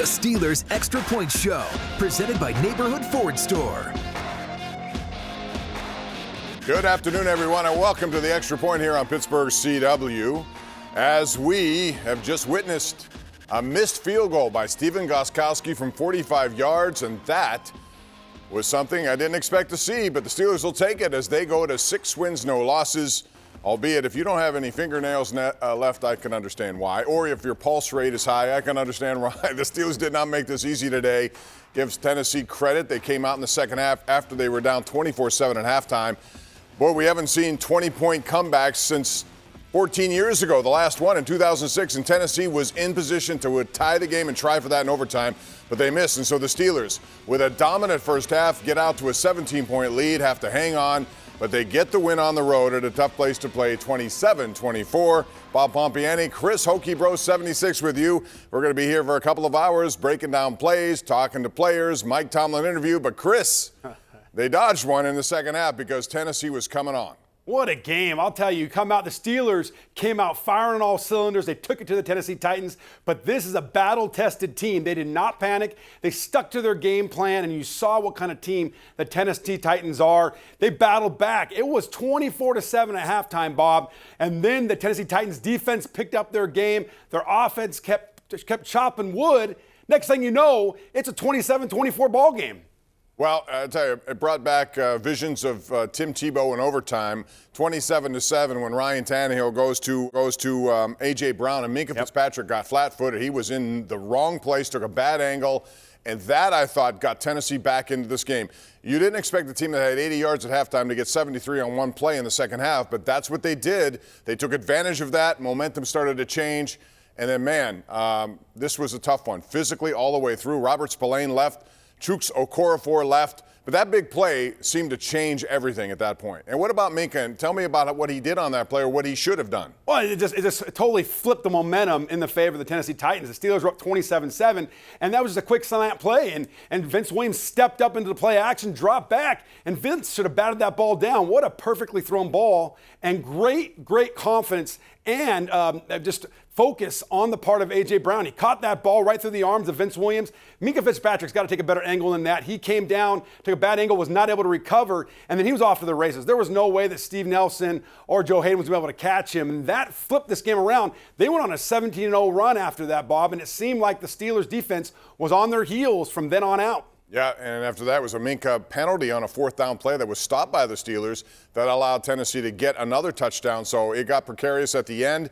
Steelers Extra Point Show, presented by Neighborhood Ford Store. Good afternoon, everyone, and welcome to the Extra Point here on Pittsburgh CW. As we have just witnessed a missed field goal by Stephen Gostkowski from 45 yards, and that was something I didn't expect to see, but the Steelers will take it as they go to 6 wins, no losses. Albeit, if you don't have any fingernails left, I can understand why. Or if your pulse rate is high, I can understand why. The Steelers did not make this easy today. Gives Tennessee credit. They came out in the second half after they were down 24-7 at halftime. Boy, we haven't seen 20-point comebacks since 14 years ago. The last one in 2006, and Tennessee was in position to tie the game and try for that in overtime, but they missed. And so the Steelers, with a dominant first half, get out to a 17-point lead, have to hang on. But they get the win on the road at a tough place to play, 27-24. Bob Pompeani, Chris Hoke Bros 76 with you. We're going to be here for a couple of hours, breaking down plays, talking to players, Mike Tomlin interview. But Chris, they dodged one in the second half because Tennessee was coming on. What a game. I'll tell you, the Steelers came out firing on all cylinders. They took it to the Tennessee Titans, but this is a battle-tested team. They did not panic. They stuck to their game plan, and you saw what kind of team the Tennessee Titans are. They battled back. It was 24-7 at halftime, Bob, and then the Tennessee Titans defense picked up their game. Their offense kept chopping wood. Next thing you know, it's a 27-24 ball game. Well, I tell you, it brought back visions of Tim Tebow in overtime, 27-7 when Ryan Tannehill goes to A.J. Brown, and Minkah Fitzpatrick got flat-footed. He was in the wrong place, took a bad angle, and that, I thought, got Tennessee back into this game. You didn't expect the team that had 80 yards at halftime to get 73 on one play in the second half, but that's what they did. They took advantage of that. Momentum started to change. And then, man, this was a tough one. Physically all the way through. Robert Spillane left. Chuks Okorafor left, but that big play seemed to change everything at that point. And what about Minkah? And tell me about what he did on that play or what he should have done. Well, it just totally flipped the momentum in the favor of the Tennessee Titans. The Steelers were up 27-7, and that was just a quick slant play. And Vince Williams stepped up into the play action, dropped back, and Vince should have batted that ball down. What a perfectly thrown ball, and great confidence and just focus on the part of A.J. Brown. He caught that ball right through the arms of Vince Williams. Minkah Fitzpatrick's got to take a better angle than that. He came down, took a bad angle, was not able to recover, and then he was off to the races. There was no way that Steve Nelson or Joe Hayden was going to be able to catch him, and that flipped this game around. They went on a 17-0 run after that, Bob, and it seemed like the Steelers' defense was on their heels from then on out. Yeah, and after that was a Minkah penalty on a fourth down play that was stopped by the Steelers that allowed Tennessee to get another touchdown. So it got precarious at the end.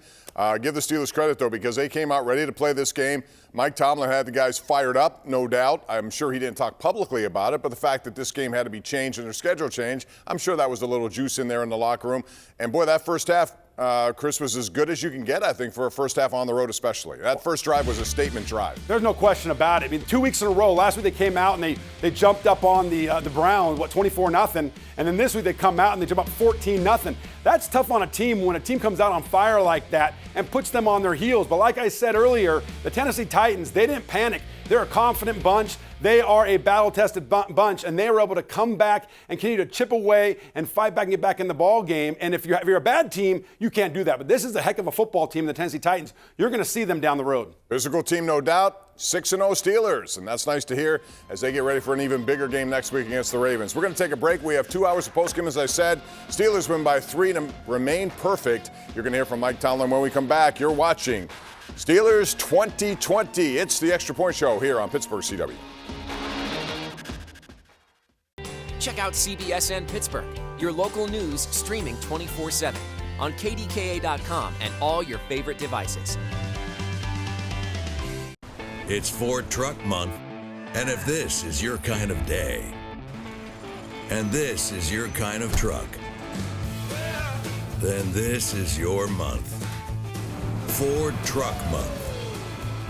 Give the Steelers credit, though, because they came out ready to play this game. Mike Tomlin had the guys fired up, no doubt. I'm sure he didn't talk publicly about it, but the fact that this game had to be changed and their schedule changed, I'm sure that was a little juice in there in the locker room. And, boy, that first half, Chris, was as good as you can get, I think, for a first half on the road especially. That first drive was a statement drive. There's no question about it. I mean, 2 weeks in a row, last week they came out and they jumped up on the Browns, 24-0, and then this week they come out and they jump up 14-0. That's tough on a team when a team comes out on fire like that and puts them on their heels. But like I said earlier, the Tennessee Titans, they didn't panic. They're a confident bunch. They are a battle-tested bunch, and they were able to come back and continue to chip away and fight back and get back in the ball game. And if you're a bad team, you can't do that. But this is a heck of a football team, the Tennessee Titans. You're going to see them down the road. Physical team, no doubt. 6-0 Steelers, and that's nice to hear as they get ready for an even bigger game next week against the Ravens. We're going to take a break. We have 2 hours of postgame, as I said. Steelers win by 3 to remain perfect. You're going to hear from Mike Tomlin when we come back. You're watching Steelers 2020. It's the Extra Point Show here on Pittsburgh CW. Check out CBSN Pittsburgh, your local news streaming 24/7 on KDKA.com and all your favorite devices. It's Ford Truck Month, and if this is your kind of day, and this is your kind of truck, then this is your month. Ford Truck Month.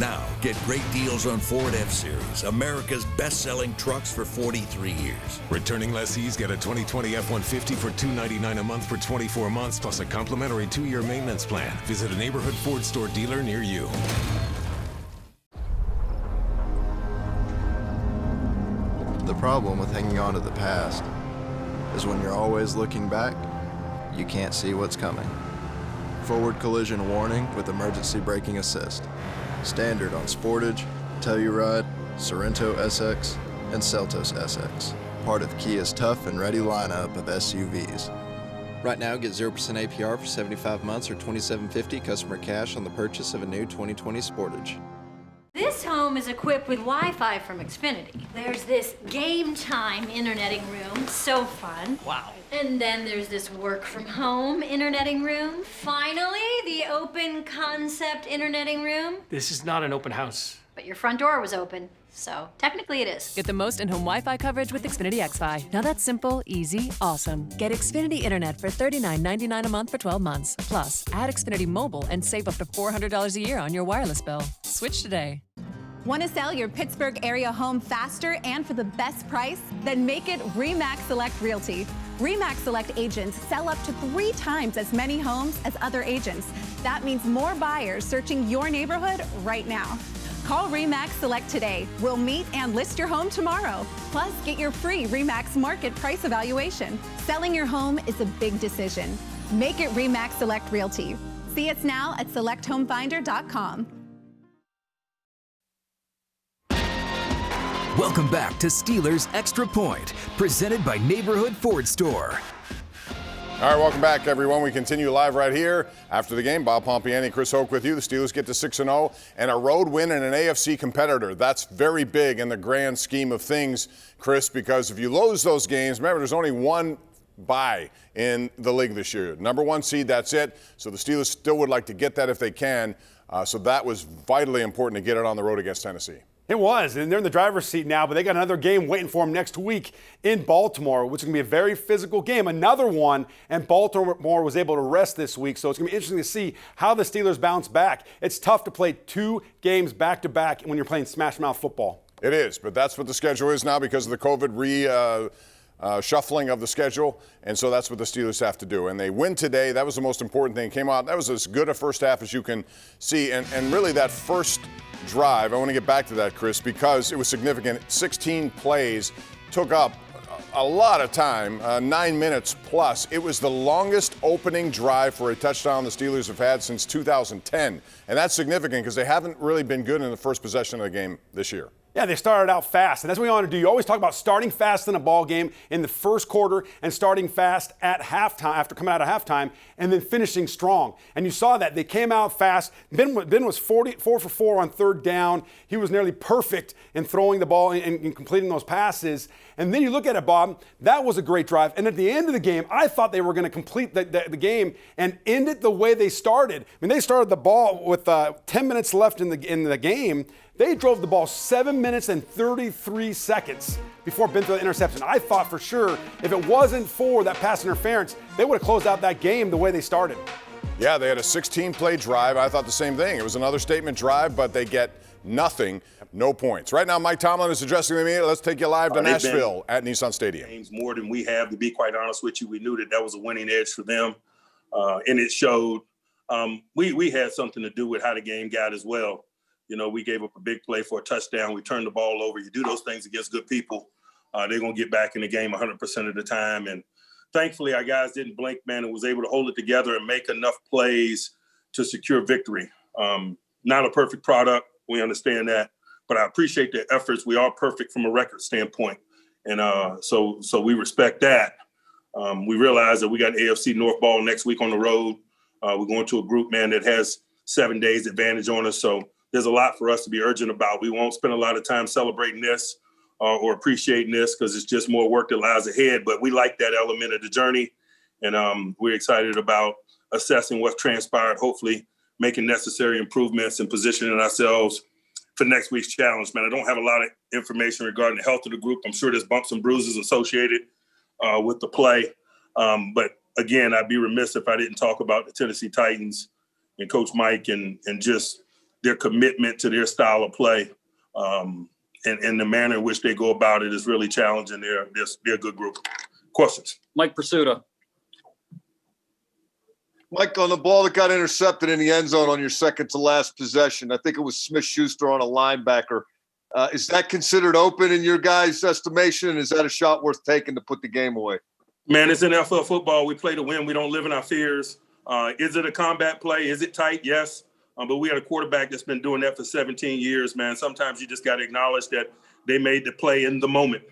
Now, get great deals on Ford F-Series, America's best-selling trucks for 43 years. Returning lessees get a 2020 F-150 for $299 a month for 24 months, plus a complimentary 2-year maintenance plan. Visit a neighborhood Ford store dealer near you. The problem with hanging on to the past is when you're always looking back, you can't see what's coming. Forward collision warning with emergency braking assist. Standard on Sportage, Telluride, Sorento SX, and Seltos SX, part of Kia's tough and ready lineup of SUVs. Right now, get 0% APR for 75 months or $2,750 customer cash on the purchase of a new 2020 Sportage. This home is equipped with Wi-Fi from Xfinity. There's this game time interneting room, so fun. Wow. And then there's this work from home interneting room. Finally, the open concept interneting room. This is not an open house. But your front door was open, so technically it is. Get the most in-home Wi-Fi coverage with Xfinity XFi. Now that's simple, easy, awesome. Get Xfinity Internet for $39.99 a month for 12 months. Plus, add Xfinity Mobile and save up to $400 a year on your wireless bill. Switch today. Want to sell your Pittsburgh area home faster and for the best price? Then make it RE/MAX Select Realty. RE/MAX Select agents sell up to 3 times as many homes as other agents. That means more buyers searching your neighborhood right now. Call RE/MAX Select today. We'll meet and list your home tomorrow. Plus, get your free RE/MAX market price evaluation. Selling your home is a big decision. Make it RE/MAX Select Realty. See us now at selecthomefinder.com. Welcome back to Steelers Extra Point, presented by Neighborhood Ford Store. All right, welcome back, everyone. We continue live right here after the game. Bob Pompeani, Chris Hoke with you. The Steelers get to 6-0 and a road win and an AFC competitor. That's very big in the grand scheme of things, Chris, because if you lose those games, remember, there's only one bye in the league this year. Number 1 seed, that's it. So the Steelers still would like to get that if they can. So that was vitally important to get it on the road against Tennessee. It was, and they're in the driver's seat now, but they got another game waiting for them next week in Baltimore, which is going to be a very physical game, another one, and Baltimore was able to rest this week, so it's going to be interesting to see how the Steelers bounce back. It's tough to play 2 games back-to-back when you're playing smash-mouth football. It is, but that's what the schedule is now because of the COVID shuffling of the schedule, and so that's what the Steelers have to do. And they win today. That was the most important thing. Came out, that was as good a first half as you can see, and really that first drive, I want to get back to that, Chris, because it was significant. 16 plays, took up a lot of time, 9 minutes plus. It was the longest opening drive for a touchdown the Steelers have had since 2010, and that's significant because they haven't really been good in the first possession of the game this year. Yeah, they started out fast, and that's what you want to do. You always talk about starting fast in a ball game in the first quarter and starting fast at halftime, after coming out of halftime, and then finishing strong. And you saw that. They came out fast. Ben was 4 for 4 on 3rd down. He was nearly perfect in throwing the ball and completing those passes. And then you look at it, Bob, that was a great drive. And at the end of the game, I thought they were going to complete the game and end it the way they started. I mean, they started the ball with 10 minutes left in the game. They drove the ball 7 minutes and 33 seconds before Ben threw the interception. I thought for sure if it wasn't for that pass interference, they would have closed out that game the way they started. Yeah, they had a 16-play drive. I thought the same thing. It was another statement drive, but they get nothing, no points. Right now, Mike Tomlin is addressing the media. Let's take you live to Nashville at Nissan Stadium. Games more than we have, to be quite honest with you. We knew that was a winning edge for them, and it showed. We had something to do with how the game got as well. You know, we gave up a big play for a touchdown. We turned the ball over. You do those things against good people, they're going to get back in the game 100% of the time. And thankfully, our guys didn't blink, man, and was able to hold it together and make enough plays to secure victory. Not a perfect product. We understand that. But I appreciate the efforts. We are perfect from a record standpoint. And so we respect that. We realize that we got AFC North ball next week on the road. We're going to a group, man, that has 7 days advantage on us. So there's a lot for us to be urgent about. We won't spend a lot of time celebrating this or appreciating this because it's just more work that lies ahead. But we like that element of the journey. And we're excited about assessing what's transpired, hopefully making necessary improvements and positioning ourselves for next week's challenge. Man, I don't have a lot of information regarding the health of the group. I'm sure there's bumps and bruises associated with the play. But again, I'd be remiss if I didn't talk about the Tennessee Titans and Coach Mike and just their commitment to their style of play, and the manner in which they go about it is really challenging. They're a good group. Questions? Mike Pursuta. Mike, on the ball that got intercepted in the end zone on your second to last possession, I think it was Smith-Schuster on a linebacker. Is that considered open in your guys' estimation, and is that a shot worth taking to put the game away? Man, it's NFL football. We play to win. We don't live in our fears. Is it a combat play? Is it tight? Yes. But we had a quarterback that's been doing that for 17 years, man. Sometimes you just got to acknowledge that they made the play in the moment.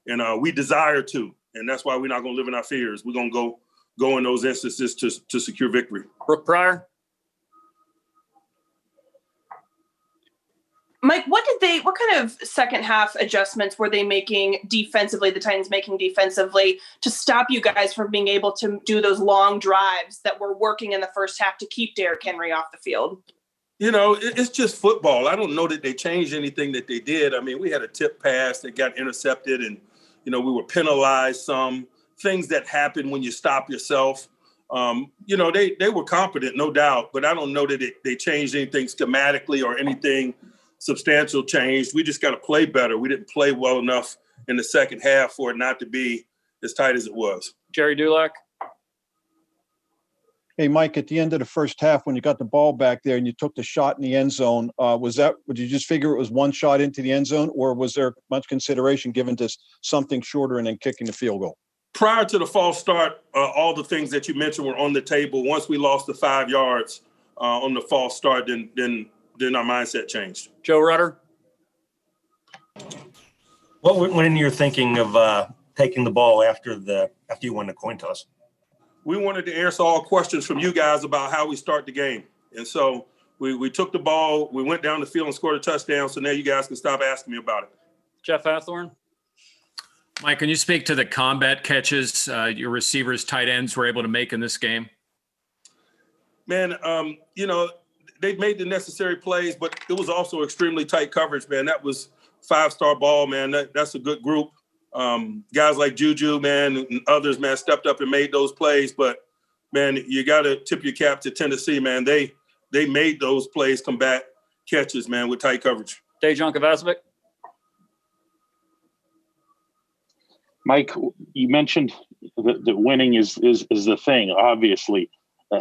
And we desire to. And that's why we're not going to live in our fears. We're going to go in those instances to secure victory. Brooke Pryor. Mike, what kind of second half adjustments were they making defensively, the Titans making defensively, to stop you guys from being able to do those long drives that were working in the first half to keep Derrick Henry off the field? You know, it's just football. I don't know that they changed anything that they did. I mean, we had a tip pass that got intercepted and, you know, we were penalized some things that happen when you stop yourself. You know, they were competent, no doubt, but I don't know that they changed anything schematically or anything substantial changed. We just got to play better. We didn't play well enough in the second half for it not to be as tight as it was. Jerry Dulac. Hey, Mike, at the end of the first half, when you got the ball back there and you took the shot in the end zone, would you just figure it was one shot into the end zone, or was there much consideration given to something shorter and then kicking the field goal? Prior to the false start, all the things that you mentioned were on the table. Once we lost the 5 yards on the false start, then our mindset changed. Joe Rudder. What went in your thinking of taking the ball after you won the coin toss? We wanted to answer all questions from you guys about how we start the game. And so we took the ball, we went down the field and scored a touchdown. So now you guys can stop asking me about it. Jeff Hathorn. Mike, can you speak to the combat catches your receivers, tight ends were able to make in this game? Man, you know, they made the necessary plays, but it was also extremely tight coverage, man. That was 5-star ball, man. That's a good group. Guys like JuJu, man, and others, man, stepped up and made those plays. But, man, you got to tip your cap to Tennessee, man. They made those plays, combat catches, man, with tight coverage. Dejan Kovacevic. Mike, you mentioned that winning is the thing, obviously.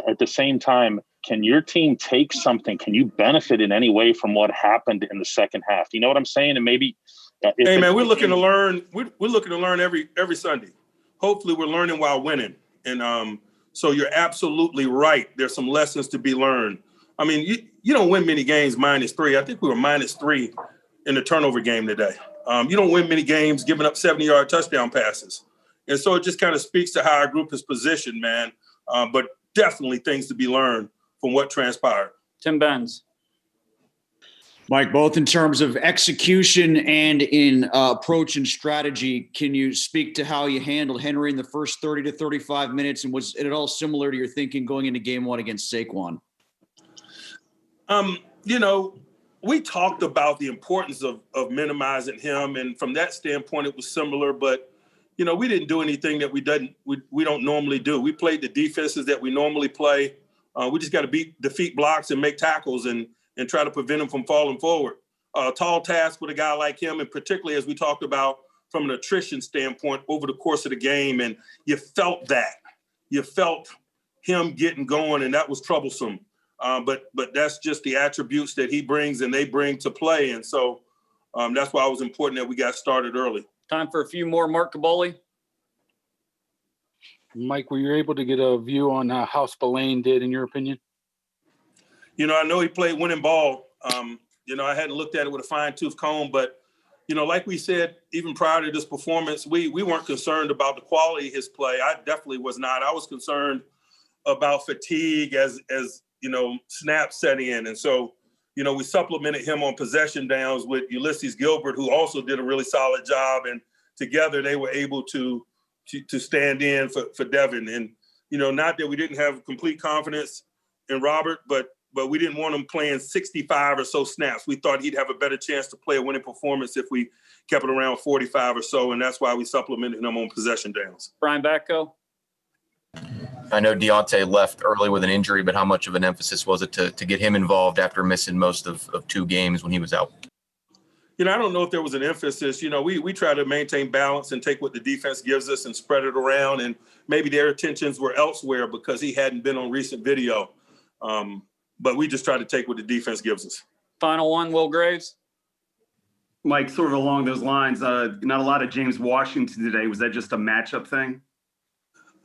At the same time, can your team take something? Can you benefit in any way from what happened in the second half? Do you know what I'm saying? And maybe hey, man, we're looking to learn. We're looking to learn every Sunday. Hopefully we're learning while winning. And so you're absolutely right. There's some lessons to be learned. I mean, you don't win many games -3. I think we were -3 in the turnover game today. You don't win many games giving up 70-yard touchdown passes. And so it just kind of speaks to how our group is positioned, man. But definitely things to be learned from what transpired. Tim Benz. Mike, both in terms of execution and in approach and strategy, can you speak to how you handled Henry in the first 30 to 35 minutes, and was it at all similar to your thinking going into game one against Saquon? You know, we talked about the importance of minimizing him, and from that standpoint, it was similar. But you know, we didn't do anything that we don't normally do. We played the defenses that we normally play. We just got to defeat blocks and make tackles and try to prevent him from falling forward. Tall task with a guy like him, and particularly as we talked about from an attrition standpoint over the course of the game, and you felt that. You felt him getting going, and that was troublesome. But that's just the attributes that he brings and they bring to play. And so that's why it was important that we got started early. Time for a few more. Mark Caboli. Mike, were you able to get a view on how Spillane did, in your opinion? You know, I know he played winning ball. You know, I hadn't looked at it with a fine-tooth comb, but, you know, like we said, even prior to this performance, we weren't concerned about the quality of his play. I definitely was not. I was concerned about fatigue as you know, snaps set in. And so, you know, we supplemented him on possession downs with Ulysses Gilbert, who also did a really solid job. And together they were able to stand in for Devin. And, you know, not that we didn't have complete confidence in Robert, but we didn't want him playing 65 or so snaps. We thought he'd have a better chance to play a winning performance if we kept it around 45 or so. And that's why we supplemented him on possession downs. Brian Batko. I know Diontae left early with an injury, but how much of an emphasis was it to get him involved after missing most of 2 games when he was out? You know, I don't know if there was an emphasis. You know, we try to maintain balance and take what the defense gives us and spread it around. And maybe their attentions were elsewhere because he hadn't been on recent video. But we just try to take what the defense gives us. Final one, Will Graves. Mike, sort of along those lines, not a lot of James Washington today. Was that just a matchup thing?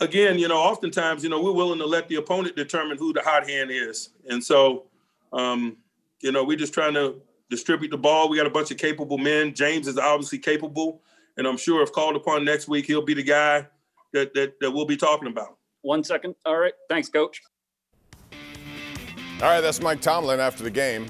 Again, you know, oftentimes, you know, we're willing to let the opponent determine who the hot hand is. And so, We're just trying to distribute the ball. We got a bunch of capable men. James is obviously capable, and I'm sure if called upon next week, he'll be the guy that we'll be talking about. 1 second. All right. Thanks, Coach. All right, that's Mike Tomlin after the game.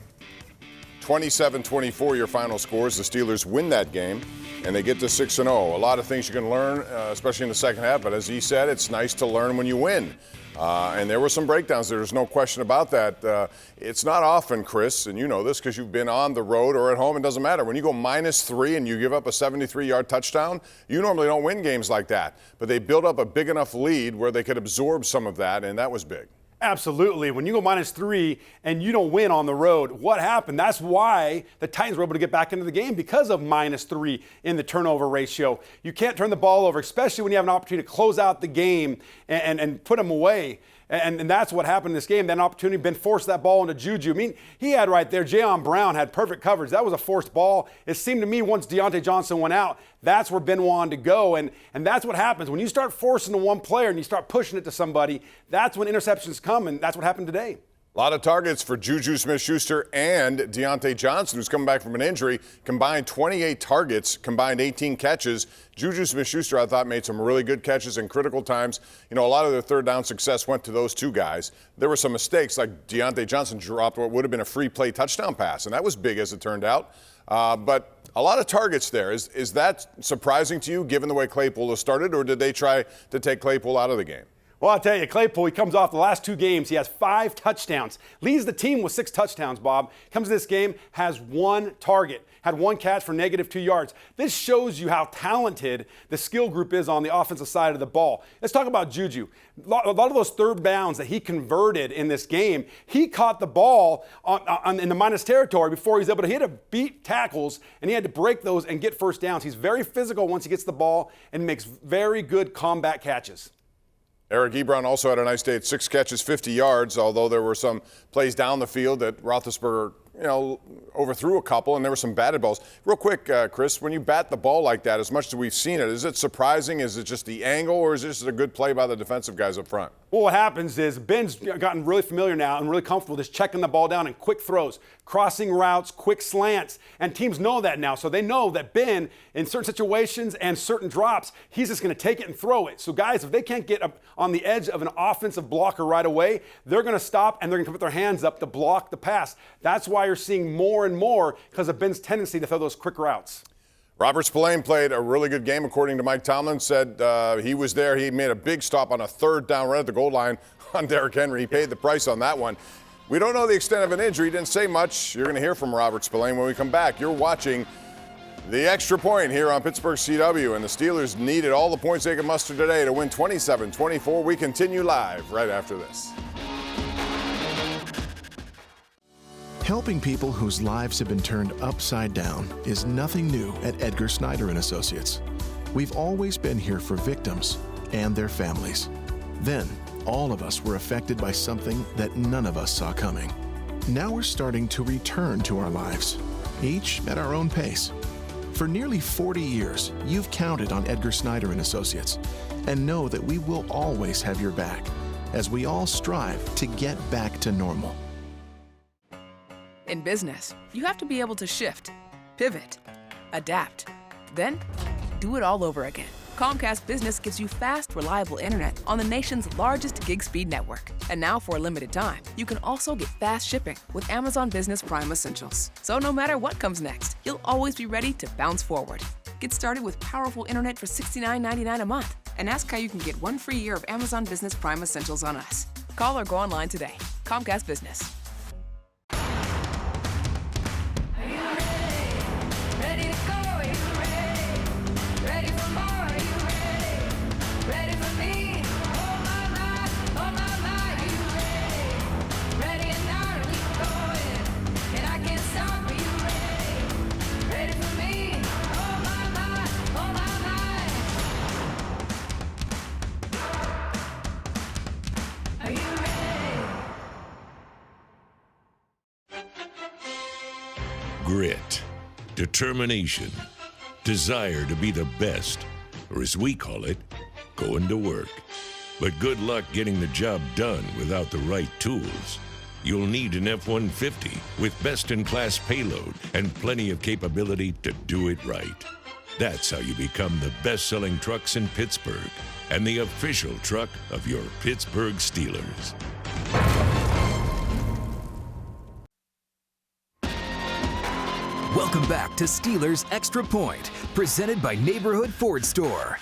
27-24 your final scores. The Steelers win that game, and they get to 6-0. A lot of things you can learn, especially in the second half, but as he said, it's nice to learn when you win. And there were some breakdowns. There's no question about that. It's not often, Chris, and you know this because you've been on the road or at home. It doesn't matter. When you go -3 and you give up a 73-yard touchdown, you normally don't win games like that. But they built up a big enough lead where they could absorb some of that, and that was big. Absolutely. When you go -3 and you don't win on the road, what happened? That's why the Titans were able to get back into the game, because of -3 in the turnover ratio. You can't turn the ball over, especially when you have an opportunity to close out the game and put them away. And that's what happened in this game. That opportunity, Ben forced that ball into JuJu. I mean, he had right there, Jayon Brown had perfect coverage. That was a forced ball. It seemed to me once Diontae Johnson went out, that's where Ben wanted to go. And that's what happens. When you start forcing to one player and you start pushing it to somebody, that's when interceptions come, and that's what happened today. A lot of targets for JuJu Smith-Schuster and Diontae Johnson, who's coming back from an injury. Combined 28 targets, combined 18 catches. JuJu Smith-Schuster, I thought, made some really good catches in critical times. You know, a lot of their third down success went to those two guys. There were some mistakes, like Diontae Johnson dropped what would have been a free play touchdown pass, and that was big as it turned out. But a lot of targets there. Is that surprising to you, given the way Claypool has started, or did they try to take Claypool out of the game? Well, I'll tell you, Claypool, he comes off the last 2 games. He has 5 touchdowns. Leads the team with 6 touchdowns, Bob. Comes to this game, has 1 target. Had 1 catch for -2 yards. This shows you how talented the skill group is on the offensive side of the ball. Let's talk about JuJu. A lot of those third downs that he converted in this game, he caught the ball in the minus territory before he was able to hit beat tackles, and he had to break those and get first downs. He's very physical once he gets the ball and makes very good combat catches. Eric Ebron also had a nice day at 6 catches, 50 yards, although there were some plays down the field that Roethlisberger, overthrew a couple, and there were some batted balls. Real quick, Chris, when you bat the ball like that, as much as we've seen it, is it surprising? Is it just the angle, or is this a good play by the defensive guys up front? Well, what happens is Ben's gotten really familiar now and really comfortable just checking the ball down in quick throws, crossing routes, quick slants, and teams know that now. So they know that Ben, in certain situations and certain drops, he's just going to take it and throw it. So guys, if they can't get up on the edge of an offensive blocker right away, they're going to stop and they're going to put their hands up to block the pass. That's why you're seeing more and more, because of Ben's tendency to throw those quick routes. Robert Spillane played a really good game, according to Mike Tomlin. Said he was there. He made a big stop on a 3rd down right at the goal line on Derrick Henry. He paid the price on that one. We don't know the extent of an injury. He didn't say much. You're going to hear from Robert Spillane when we come back. You're watching The Extra Point here on Pittsburgh CW, and the Steelers needed all the points they could muster today to win 27-24. We continue live right after this. Helping people whose lives have been turned upside down is nothing new at Edgar Snyder & Associates. We've always been here for victims and their families. Then, all of us were affected by something that none of us saw coming. Now we're starting to return to our lives, each at our own pace. For nearly 40 years, you've counted on Edgar Snyder & Associates, and know that we will always have your back as we all strive to get back to normal. In business, you have to be able to shift, pivot, adapt, then do it all over again. COMCAST Business gives you fast, reliable internet on the nation's largest gig speed network. And now for a limited time, you can also get fast shipping with Amazon Business Prime Essentials. So no matter what comes next, you'll always be ready to bounce forward. Get started with powerful internet for $69.99 a month and ask how you can get 1 free year of Amazon Business Prime Essentials on us. Call or go online today. COMCAST Business. Grit, determination, desire to be the best, or as we call it, going to work. But good luck getting the job done without the right tools. you'll need an F-150 with best-in-class payload and plenty of capability to do it right. That's how you become the best-selling trucks in Pittsburgh and the official truck of your Pittsburgh Steelers. Welcome back to Steelers Extra Point, presented by Neighborhood Ford Store.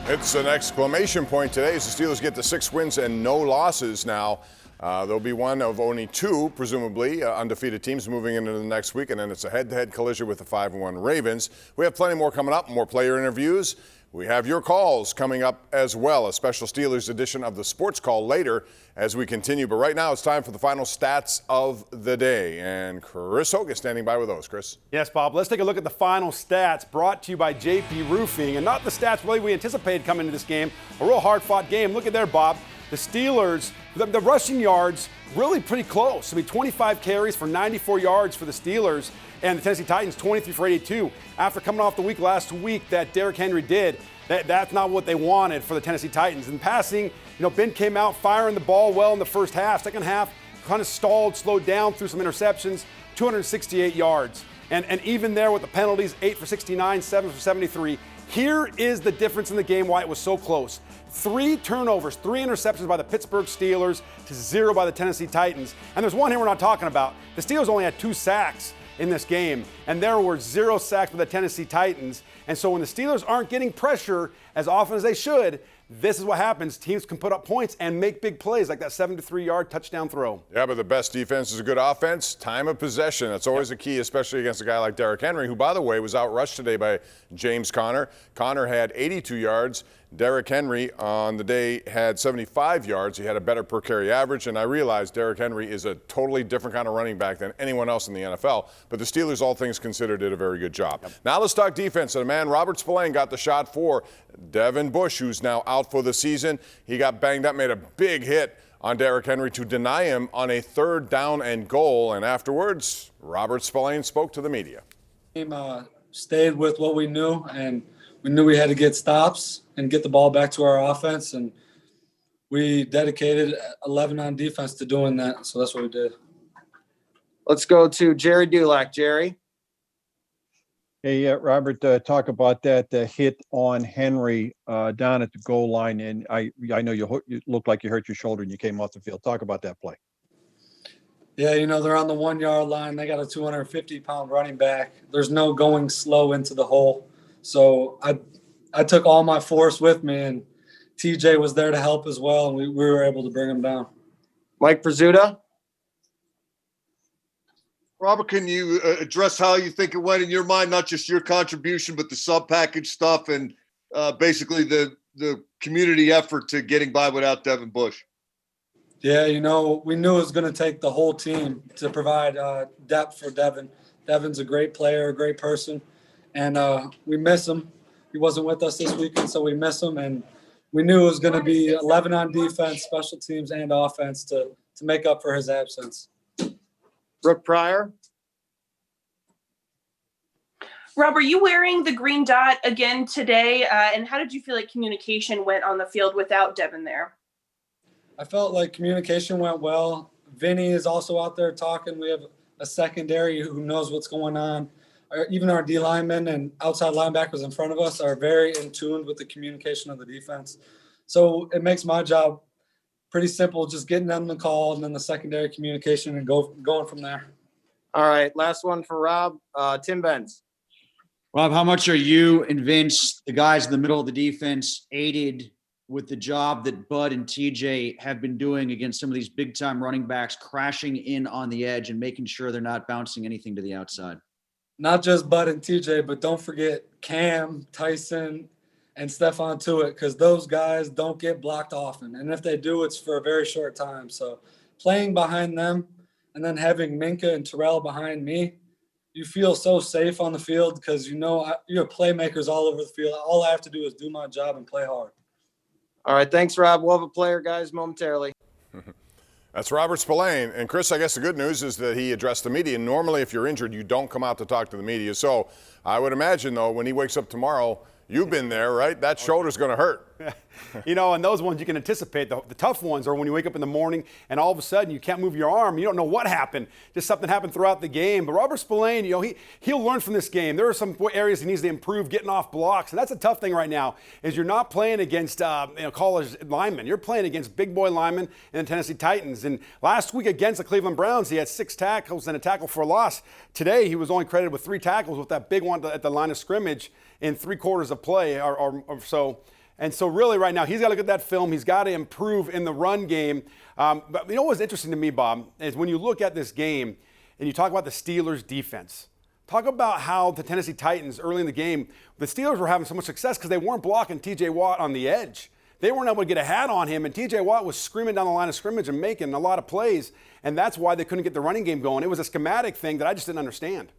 It's an exclamation point today as the Steelers get to 6 wins and no losses now. There'll be one of only 2, presumably, undefeated teams moving into the next week, and then it's a head-to-head collision with the 5-1 Ravens. We have plenty more coming up, more player interviews. We have your calls coming up as well, a special Steelers edition of the Sports Call later as we continue. But right now it's time for the final stats of the day. And Chris Hoke is standing by with those. Chris? Yes, Bob. Let's take a look at the final stats brought to you by JP Roofing. And not the stats really we anticipated coming into this game. A real hard-fought game. Look at there, Bob. The Steelers, the rushing yards, really pretty close. I mean, 25 carries for 94 yards for the Steelers, and the Tennessee Titans 23 for 82. After coming off the week last week that Derrick Henry did, that's not what they wanted for the Tennessee Titans. And passing, Ben came out firing the ball well in the first half. Second half, kind of stalled, slowed down, threw some interceptions, 268 yards. And even there with the penalties, 8 for 69, 7 for 73. Here is the difference in the game, why it was so close. 3 turnovers, 3 interceptions by the Pittsburgh Steelers to 0 by the Tennessee Titans. And there's one here we're not talking about. The Steelers only had 2 sacks in this game, and there were 0 sacks by the Tennessee Titans. And so when the Steelers aren't getting pressure as often as they should, this is what happens. Teams can put up points and make big plays like that 73-yard touchdown throw. Yeah, but the best defense is a good offense. Time of possession, that's always a key, especially against a guy like Derrick Henry, who, by the way, was outrushed today by James Conner. Conner had 82 yards. Derrick Henry on the day had 75 yards. He had a better per carry average, and I realize Derrick Henry is a totally different kind of running back than anyone else in the NFL, but the Steelers, all things considered, did a very good job. Yep. Now let's talk defense. And a man, Robert Spillane, got the shot for Devin Bush, who's now out for the season. He got banged up, made a big hit on Derrick Henry to deny him on a 3rd down and goal, and afterwards, Robert Spillane spoke to the media. Team stayed with what we knew, and we knew we had to get stops and get the ball back to our offense, and we dedicated 11 on defense to doing that, so that's what we did. Let's go to Jerry Dulac. Jerry? Hey, Robert, talk about that hit on Henry down at the goal line, and I know you looked like you hurt your shoulder and you came off the field. Talk about that play. Yeah, they're on the 1-yard line. They got a 250-pound running back. There's no going slow into the hole. So I took all my force with me, and TJ was there to help as well, and we were able to bring him down. Mike Prizzuta? Robert, can you address how you think it went in your mind, not just your contribution, but the sub-package stuff and basically the community effort to getting by without Devin Bush? Yeah, we knew it was going to take the whole team to provide depth for Devin. Devin's a great player, a great person. And we miss him. He wasn't with us this weekend, so we miss him. And we knew it was going to be 11 on defense, special teams, and offense to make up for his absence. Brooke Pryor? Rob, are you wearing the green dot again today? And how did you feel like communication went on the field without Devin there? I felt like communication went well. Vinny is also out there talking. We have a secondary who knows what's going on. Even our D linemen and outside linebackers in front of us are very in tune with the communication of the defense. So it makes my job pretty simple, just getting them the call and then the secondary communication and going from there. All right, last one for Rob. Tim Benz. Rob, how much are you and Vince, the guys in the middle of the defense, aided with the job that Bud and TJ have been doing against some of these big-time running backs, crashing in on the edge and making sure they're not bouncing anything to the outside? Not just Bud and TJ, but don't forget Cam, Tyson, and Stephon Tuitt, because those guys don't get blocked often. And if they do, it's for a very short time. So playing behind them and then having Minka and Terrell behind me, you feel so safe on the field because you have playmakers all over the field. All I have to do is do my job and play hard. All right, thanks, Rob. We'll have a player, guys, momentarily. That's Robert Spillane. And, Chris, I guess the good news is that he addressed the media. Normally, if you're injured, you don't come out to talk to the media. So I would imagine, though, when he wakes up tomorrow, you've been there, right? That shoulder's going to hurt. You know, and those ones you can anticipate. The tough ones are when you wake up in the morning and all of a sudden you can't move your arm. You don't know what happened. Just something happened throughout the game. But Robert Spillane, you know, he'll learn from this game. There are some areas he needs to improve, getting off blocks. And that's a tough thing right now, is you're not playing against college linemen. You're playing against big boy linemen and the Tennessee Titans. And last week against the Cleveland Browns, he had 6 tackles and a tackle for a loss. Today, he was only credited with 3 tackles with that big one at the line of scrimmage in 3 quarters of play or so. And so really right now, he's got to look at that film. He's got to improve in the run game. But you know what's interesting to me, Bob, is when you look at this game and you talk about the Steelers' defense. Talk about how the Tennessee Titans early in the game, the Steelers were having so much success because they weren't blocking T.J. Watt on the edge. They weren't able to get a hat on him, and T.J. Watt was screaming down the line of scrimmage and making a lot of plays, and that's why they couldn't get the running game going. It was a schematic thing that I just didn't understand.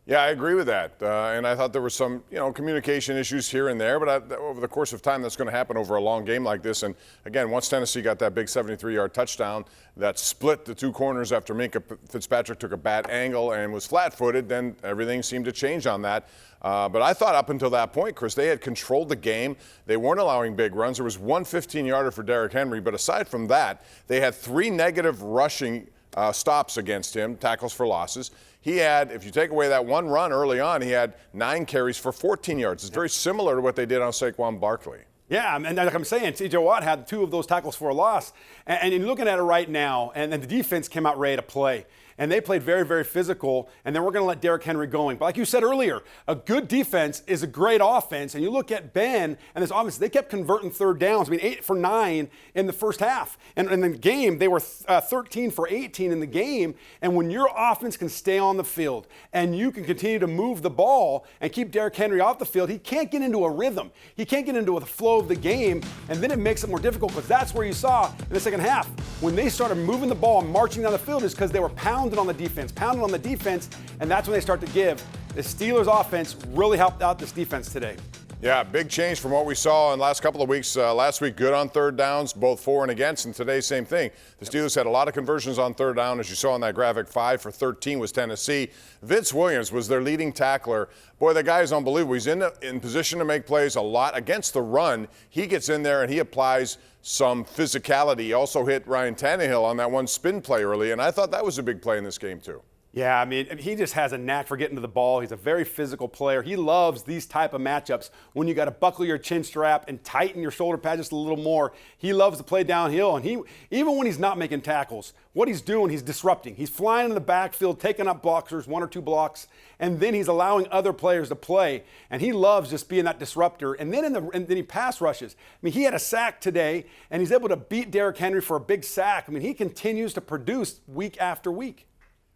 Yeah, I agree with that. And I thought there were some, communication issues here and there, but over the course of time, that's going to happen over a long game like this. And again, once Tennessee got that big 73-yard touchdown that split the 2 corners after Minkah Fitzpatrick took a bad angle and was flat-footed, then everything seemed to change on that. But I thought up until that point, Chris, they had controlled the game. They weren't allowing big runs. There was 1 15-yarder for Derrick Henry, but aside from that, they had 3 negative rushing stops against him, tackles for losses. He had, if you take away that 1 run early on, he had 9 carries for 14 yards. It's very similar to what they did on Saquon Barkley. Yeah, and like I'm saying, T.J. Watt had 2 of those tackles for a loss. And you're looking at it right now, and the defense came out ready to play. And they played very, very physical, and then we're going to let Derrick Henry going. But like you said earlier, a good defense is a great offense. And you look at Ben and this offense, they kept converting 3rd downs. I mean, 8 for 9 in the first half. And in the game, they were 13 for 18 in the game. And when your offense can stay on the field and you can continue to move the ball and keep Derrick Henry off the field, he can't get into a rhythm. He can't get into the flow of the game, and then it makes it more difficult because that's where you saw in the second half. When they started moving the ball and marching down the field is because they were pounding on the defense, and that's when they start to give. The Steelers offense really helped out this defense today. Yeah, big change from what we saw in the last couple of weeks. Last week, good on 3rd downs, both for and against, and today, same thing. The Steelers had a lot of conversions on 3rd down, as you saw in that graphic. 5 for 13 was Tennessee. Vince Williams was their leading tackler. Boy, that guy is unbelievable. He's in position to make plays a lot against the run. He gets in there and he applies some physicality. He also hit Ryan Tannehill on that 1 spin play early, and I thought that was a big play in this game too. Yeah, I mean, he just has a knack for getting to the ball. He's a very physical player. He loves these type of matchups when you got to buckle your chin strap and tighten your shoulder pad just a little more. He loves to play downhill, and even when he's not making tackles, what he's doing, he's disrupting. He's flying in the backfield, taking up blockers, 1 or 2 blocks, and then he's allowing other players to play. And he loves just being that disruptor. And then then he pass rushes. I mean, he had a sack today, and he's able to beat Derrick Henry for a big sack. I mean, he continues to produce week after week.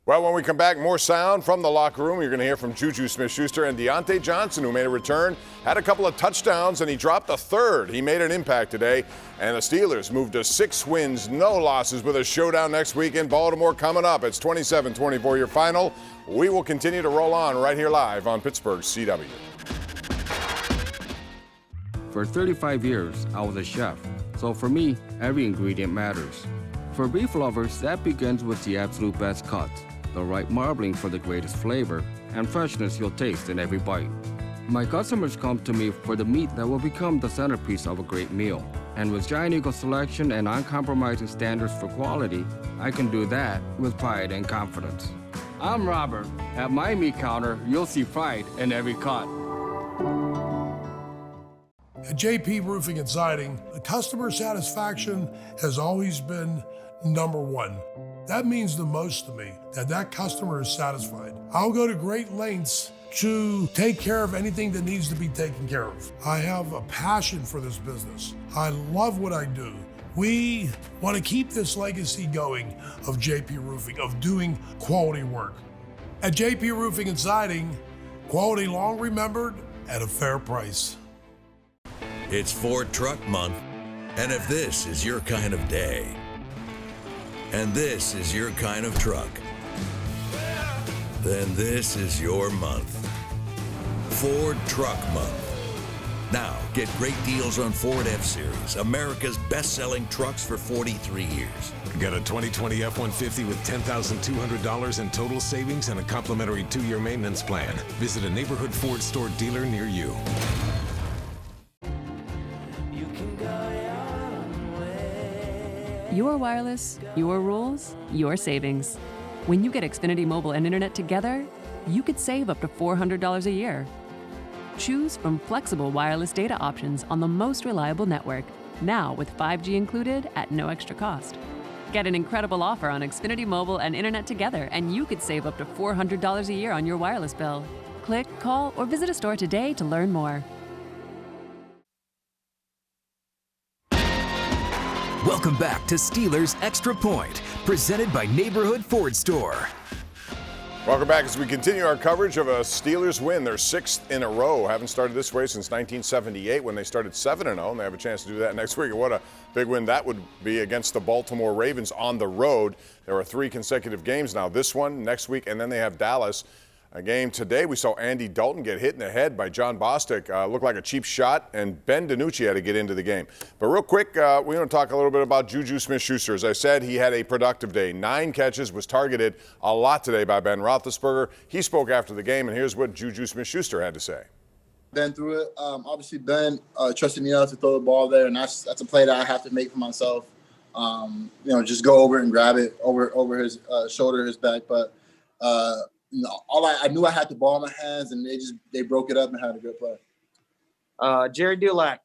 Well, when we come back, more sound from the locker room. You're going to hear from JuJu Smith-Schuster and Diontae Johnson, who made a return, had a couple of touchdowns, and he dropped a 3rd. He made an impact today, and the Steelers moved to 6 wins, no losses, with a showdown next week in Baltimore coming up. It's 27-24 your final. We will continue to roll on right here live on Pittsburgh CW. For 35 years, I was a chef, so for me, every ingredient matters. For beef lovers, that begins with the absolute best cut, the right marbling for the greatest flavor, and freshness you'll taste in every bite. My customers come to me for the meat that will become the centerpiece of a great meal. And with Giant Eagle selection and uncompromising standards for quality, I can do that with pride and confidence. I'm Robert. At my meat counter, you'll see pride in every cut. At JP Roofing and Siding, the customer satisfaction has always been #1. That means the most to me, that customer is satisfied. I'll go to great lengths to take care of anything that needs to be taken care of. I have a passion for this business. I love what I do. We want to keep this legacy going of JP Roofing, of doing quality work. At JP Roofing and Siding, quality long remembered at a fair price. It's Ford Truck Month, and if this is your kind of day, and this is your kind of truck, then this is your month. Ford Truck Month. Now, get great deals on Ford F-Series, America's best-selling trucks for 43 years. Get a 2020 F-150 with $10,200 in total savings and a complimentary 2-year maintenance plan. Visit a neighborhood Ford store dealer near you. Your wireless, your rules, your savings. When you get Xfinity Mobile and Internet together, you could save up to $400 a year. Choose from flexible wireless data options on the most reliable network, now with 5G included at no extra cost. Get an incredible offer on Xfinity Mobile and Internet together, and you could save up to $400 a year on your wireless bill. Click, call, or visit a store today to learn more. Welcome back to Steelers Extra Point, presented by Neighborhood Ford Store. Welcome back as we continue our coverage of a Steelers win, their 6th in a row. Haven't started this way since 1978 when they started 7-0, and they have a chance to do that next week. What a big win that would be against the Baltimore Ravens on the road. There are 3 consecutive games now, this one, next week, and then they have Dallas. A game today, we saw Andy Dalton get hit in the head by John Bostic. Looked like a cheap shot, and Ben DiNucci had to get into the game. But real quick, we want to talk a little bit about JuJu Smith-Schuster. As I said, he had a productive day. 9 catches, was targeted a lot today by Ben Roethlisberger. He spoke after the game, and here's what JuJu Smith-Schuster had to say. Been through it. Obviously, Ben trusted me out to throw the ball there, and that's a play that I have to make for myself. Just go over and grab it over his shoulder, his back. But I knew I had the ball in my hands, and they broke it up and had a good play. Jerry Dulac.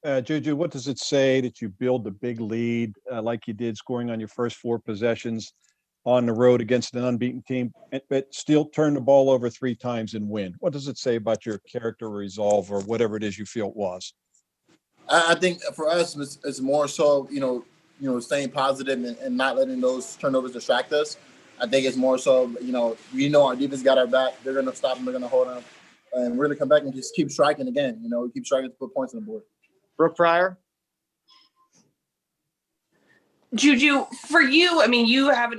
JuJu, what does it say that you build a big lead like you did, scoring on your first 4 possessions on the road against an unbeaten team, but still turn the ball over 3 times and win? What does it say about your character, resolve, or whatever it is you feel it was? I think for us, it's more so, staying positive and not letting those turnovers distract us. I think it's more so, we know our defense got our back. They're going to stop them. They're going to hold them. And we're going to come back and just keep striking again. Keep striking to put points on the board. Brooke Pryor. JuJu, for you, you have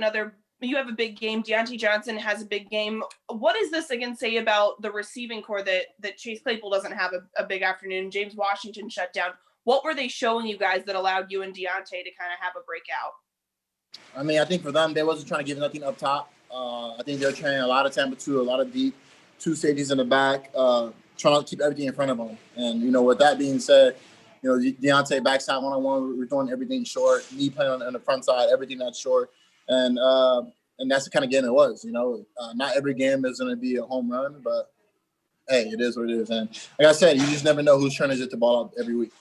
a big game. Diontae Johnson has a big game. What does this again say about the receiving core that Chase Claypool doesn't have a big afternoon? James Washington shut down. What were they showing you guys that allowed you and Diontae to kind of have a breakout? I think for them, they wasn't trying to give nothing up top. I think they're training a lot of tempo two, a lot of deep, 2 safeties in the back, trying to keep everything in front of them. And, with that being said, Diontae backside one-on-one, we're throwing everything short. Me playing on the front side, everything that's short. And that's the kind of game it was, Not every game is going to be a home run, but, hey, it is what it is. And like I said, you just never know who's trying to get the ball out every week.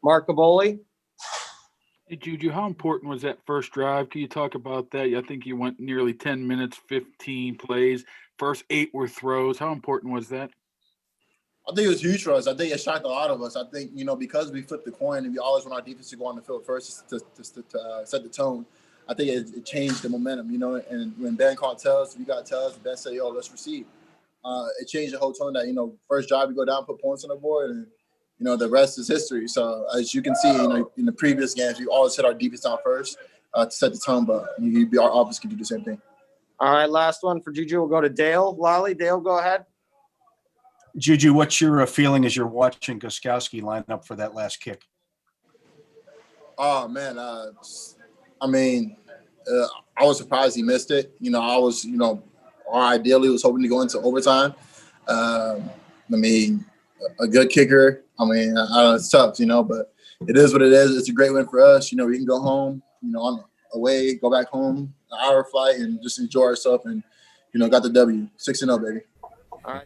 Mark Caboli. Hey, JuJu, how important was that first drive? Can you talk about that? I think you went nearly 10 minutes, 15 plays. First 8 were throws. How important was that? I think it was huge for us. I think it shocked a lot of us. I think, because we flipped the coin and we always want our defense to go on the field first to set the tone, I think it changed the momentum, And when Ben called tells, we got tells, Ben said, yo, let's receive. It changed the whole tone that, first drive, we go down, put points on the board, and the rest is history. So as you can see, in the previous games, we always hit our defense out first to set the tone, but our offense can do the same thing. All right, last one for JuJu. We'll go to Dale Lally. Dale, go ahead. JuJu, what's your feeling as you're watching Gostkowski line up for that last kick? Oh, man. I was surprised he missed it. Ideally was hoping to go into overtime. A good kicker. It's tough, but it is what it is. It's a great win for us. We can go home, on away, go back home, an hour flight, and just enjoy ourselves. And got the W, 6-0, baby. All right.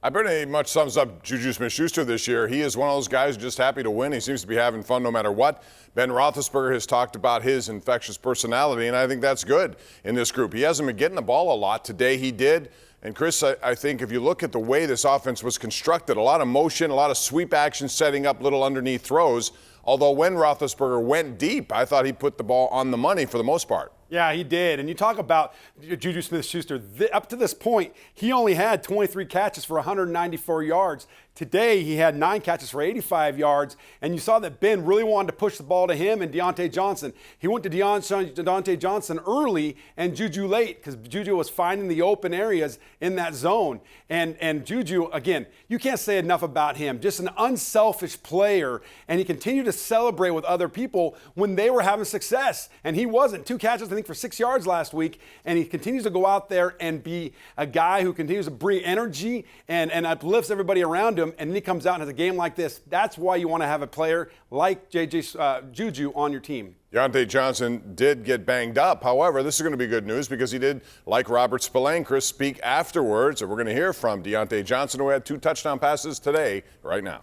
I pretty much sums up JuJu Smith-Schuster this year. He is one of those guys just happy to win. He seems to be having fun no matter what. Ben Roethlisberger has talked about his infectious personality, and I think that's good in this group. He hasn't been getting the ball a lot. Today he did. And, Chris, I think if you look at the way this offense was constructed, a lot of motion, a lot of sweep action, setting up little underneath throws. Although when Roethlisberger went deep, I thought he put the ball on the money for the most part. Yeah, he did. And you talk about JuJu Smith-Schuster. Up to this point, he only had 23 catches for 194 yards. Today, he had 9 catches for 85 yards. And you saw that Ben really wanted to push the ball to him and Diontae Johnson. He went to Diontae Johnson early and JuJu late because JuJu was finding the open areas in that zone. And JuJu, again, you can't say enough about him. Just an unselfish player. And he continued to celebrate with other people when they were having success. And he wasn't. 2 catches, I think think, for 6 yards last week, and he continues to go out there and be a guy who continues to bring energy and uplifts everybody around him, and then he comes out and has a game like this. That's why you want to have a player like JuJu on your team. Diontae Johnson did get banged up. However, this is going to be good news because he did, like Robert Spillane, Chris, speak afterwards. And we're going to hear from Diontae Johnson, who had 2 touchdown passes today, right now.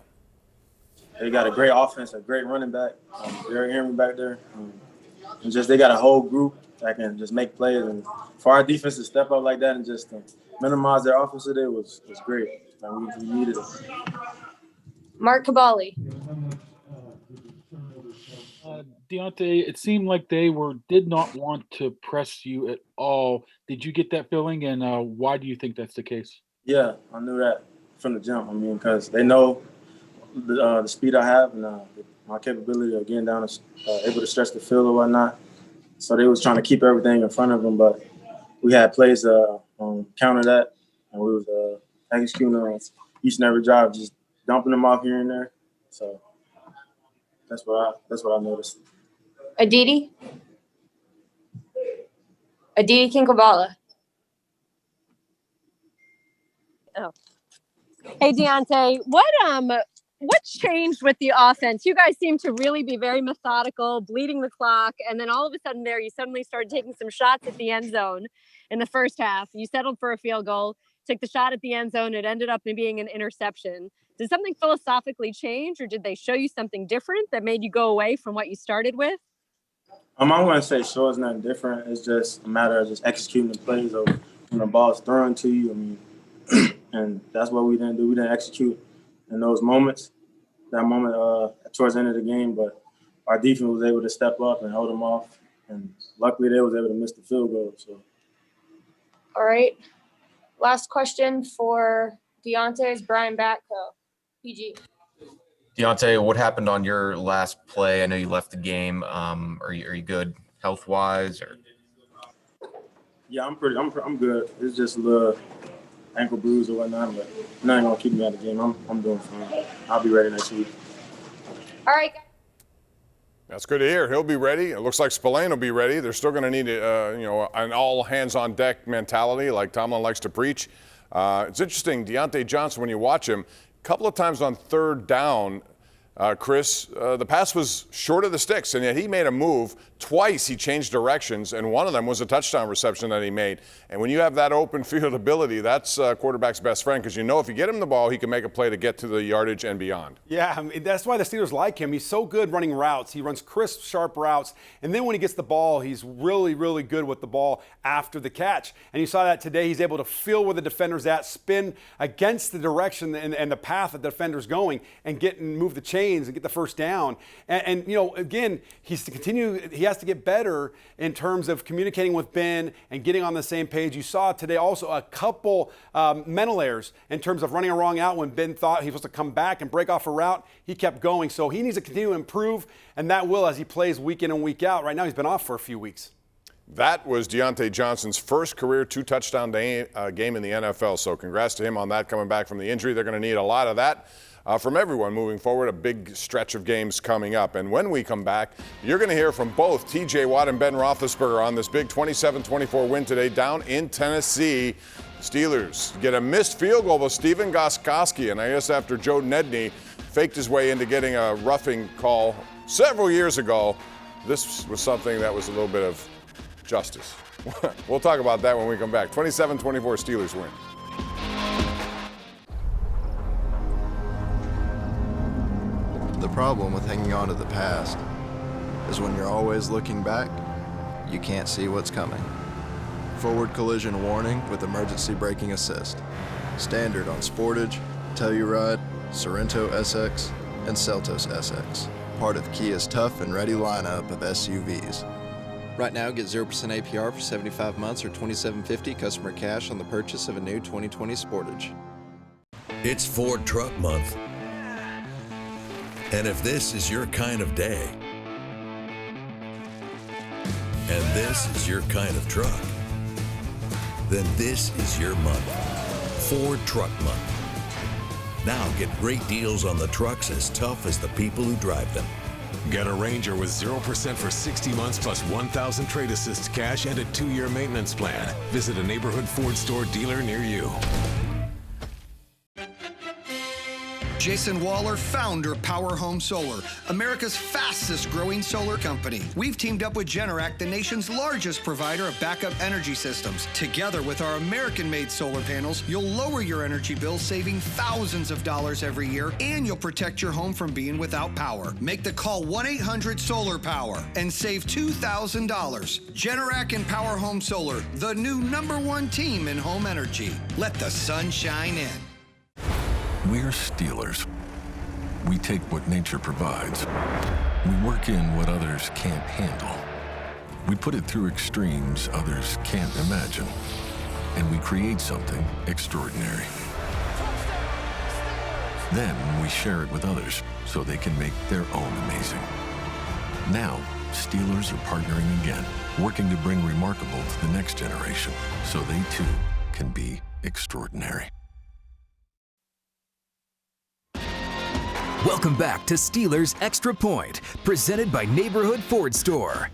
They got a great offense, a great running back. Derrick Henry back there. And just they got a whole group that can just make plays. And for our defense to step up like that and just minimize their offense today was great. And we needed it. Mark Caballi. Diontae, it seemed like they did not want to press you at all. Did you get that feeling, and why do you think that's the case? Yeah, I knew that from the jump. I mean, because they know the speed I have and my capability of getting down and able to stretch the field or whatnot. So they was trying to keep everything in front of them, but we had plays to counter that, and we was executing each and every drive, just dumping them off here and there. So that's what I noticed. Aditi Kinkabala. Oh. Hey, Diontae, what changed with the offense? You guys seem to really be very methodical, bleeding the clock, and then all of a sudden you suddenly started taking some shots at the end zone in the first half. You settled for a field goal, took the shot at the end zone. It ended up being an interception. Did something philosophically change, or did they show you something different that made you go away from what you started with? I wouldn't say sure it's nothing different. It's just a matter of just executing the plays of when the ball's thrown to you. I mean, and that's what we didn't do. We didn't execute in those moments. That moment towards the end of the game, but our defense was able to step up and hold them off, and luckily they was able to miss the field goal. So, all right. Last question for Diontae is Brian Batko, PG. Diontae, what happened on your last play? I know you left the game. Are you good health-wise? Or? Yeah, I'm good. It's just a little ankle bruise or whatnot, but nothing gonna keep me out of the game. I'm doing fine. I'll be ready next week. All right. That's good to hear. He'll be ready. It looks like Spillane will be ready. They're still going to need an all hands on deck mentality like Tomlin likes to preach. It's interesting, Diontae Johnson, when you watch him, a couple of times on third down, Chris, the pass was short of the sticks, and yet he made a move. Twice he changed directions, and one of them was a touchdown reception that he made. And when you have that open field ability, that's a quarterback's best friend, because you know if you get him the ball, he can make a play to get to the yardage and beyond. Yeah, I mean, that's why the Steelers like him. He's so good running routes. He runs crisp, sharp routes, and then when he gets the ball, he's really, really good with the ball after the catch. And you saw that today. He's able to feel where the defender's at, spin against the direction and the path that the defender's going, and move the chains and get the first down. And again, he has to get better in terms of communicating with Ben and getting on the same page. You saw today also a couple mental errors in terms of running a wrong out when Ben thought he was supposed to come back and break off a route. He kept going. So he needs to continue to improve, and that will as he plays week in and week out. Right now he's been off for a few weeks. That was Diontae Johnson's first career 2-touchdown game in the NFL. So congrats to him on that, coming back from the injury. They're going to need a lot of that from everyone moving forward. A big stretch of games coming up. And when we come back, you're going to hear from both T.J. Watt and Ben Roethlisberger on this big 27-24 win today down in Tennessee. Steelers get a missed field goal with Stephen Gostkowski. And I guess after Joe Nedney faked his way into getting a roughing call several years ago, this was something that was a little bit of justice. We'll talk about that when we come back. 27-24 Steelers win. The problem with hanging on to the past is when you're always looking back, you can't see what's coming. Forward collision warning with emergency braking assist. Standard on Sportage, Telluride, Sorento SX, and Seltos SX. Part of Kia's tough and ready lineup of SUVs. Right now, get 0% APR for 75 months or $2,750 customer cash on the purchase of a new 2020 Sportage. It's Ford Truck Month. And if this is your kind of day, and this is your kind of truck, then this is your month. Ford Truck Month. Now get great deals on the trucks as tough as the people who drive them. Get a Ranger with 0% for 60 months plus 1,000 trade assist cash and a 2-year maintenance plan. Visit a neighborhood Ford store dealer near you. Jason Waller, founder of Power Home Solar, America's fastest growing solar company. We've teamed up with Generac, the nation's largest provider of backup energy systems. Together with our American-made solar panels, you'll lower your energy bill, saving thousands of dollars every year, and you'll protect your home from being without power. Make the call 1-800-SOLAR-POWER and save $2,000. Generac and Power Home Solar, the new #1 team in home energy. Let the sun shine in. We're Steelers. We take what nature provides. We work in what others can't handle. We put it through extremes others can't imagine. And we create something extraordinary. Then we share it with others so they can make their own amazing. Now, Steelers are partnering again, working to bring remarkable to the next generation so they too can be extraordinary. Welcome back to Steelers Extra Point, presented by Neighborhood Ford Store.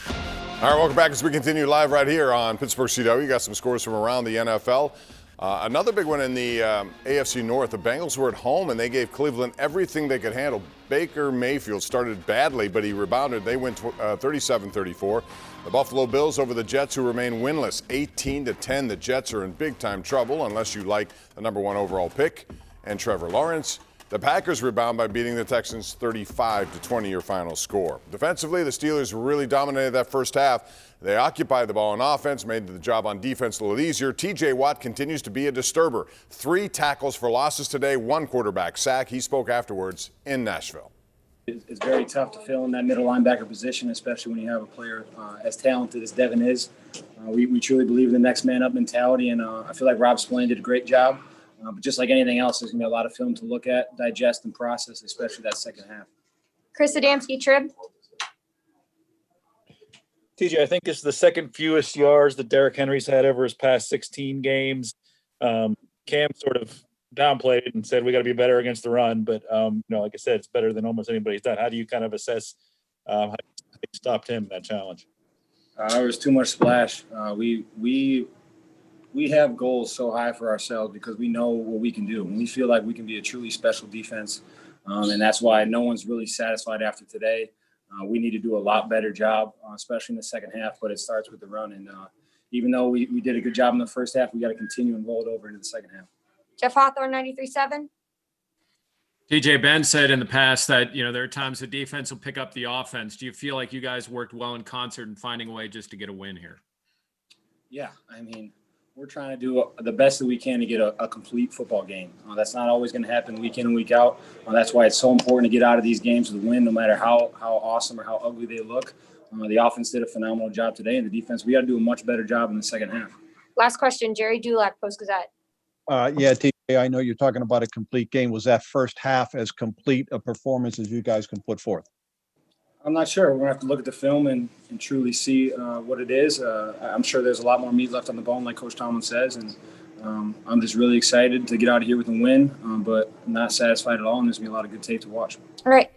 All right, welcome back as we continue live right here on Pittsburgh CW. You got some scores from around the NFL. Another big one in the AFC North. The Bengals were at home, and they gave Cleveland everything they could handle. Baker Mayfield started badly, but he rebounded. They went 37-34. The Buffalo Bills over the Jets, who remain winless, 18-10. The Jets are in big-time trouble, unless you like the #1 overall pick and Trevor Lawrence. The Packers rebound by beating the Texans 35-20, your final score. Defensively, the Steelers really dominated that first half. They occupied the ball on offense, made the job on defense a little easier. TJ Watt continues to be a disturber. 3 tackles for losses today, 1 quarterback sack. He spoke afterwards in Nashville. It's very tough to fill in that middle linebacker position, especially when you have a player as talented as Devin is. We truly believe in the next man up mentality, and I feel like Rob Spillane did a great job. But just like anything else, there's going to be a lot of film to look at, digest, and process, especially that second half. Chris Adamski, Trib. TJ, I think this is the second fewest yards that Derrick Henry's had over his past 16 games. Cam sort of downplayed it and said we got to be better against the run, but like I said, it's better than almost anybody's done. How do you kind of assess how you stopped him in that challenge? There was too much splash. We have goals so high for ourselves because we know what we can do. And we feel like we can be a truly special defense. And that's why no one's really satisfied after today. We need to do a lot better job, especially in the second half, but it starts with the run. And even though we did a good job in the first half, we got to continue and roll it over into the second half. Jeff Hawthorne, 93.7. TJ, Ben said in the past that, there are times the defense will pick up the offense. Do you feel like you guys worked well in concert and finding a way just to get a win here? Yeah, I mean, we're trying to do the best that we can to get a complete football game. That's not always going to happen week in and week out. That's why it's so important to get out of these games with a win, no matter how awesome or how ugly they look. The offense did a phenomenal job today, and the defense, we got to do a much better job in the second half. Last question, Jerry Dulac, Post-Gazette. Yeah, TJ, I know you're talking about a complete game. Was that first half as complete a performance as you guys can put forth? I'm not sure. We're going to have to look at the film and truly see what it is. I'm sure there's a lot more meat left on the bone, like Coach Tomlin says. And I'm just really excited to get out of here with a win, but not satisfied at all. And there's going to be a lot of good tape to watch. All right.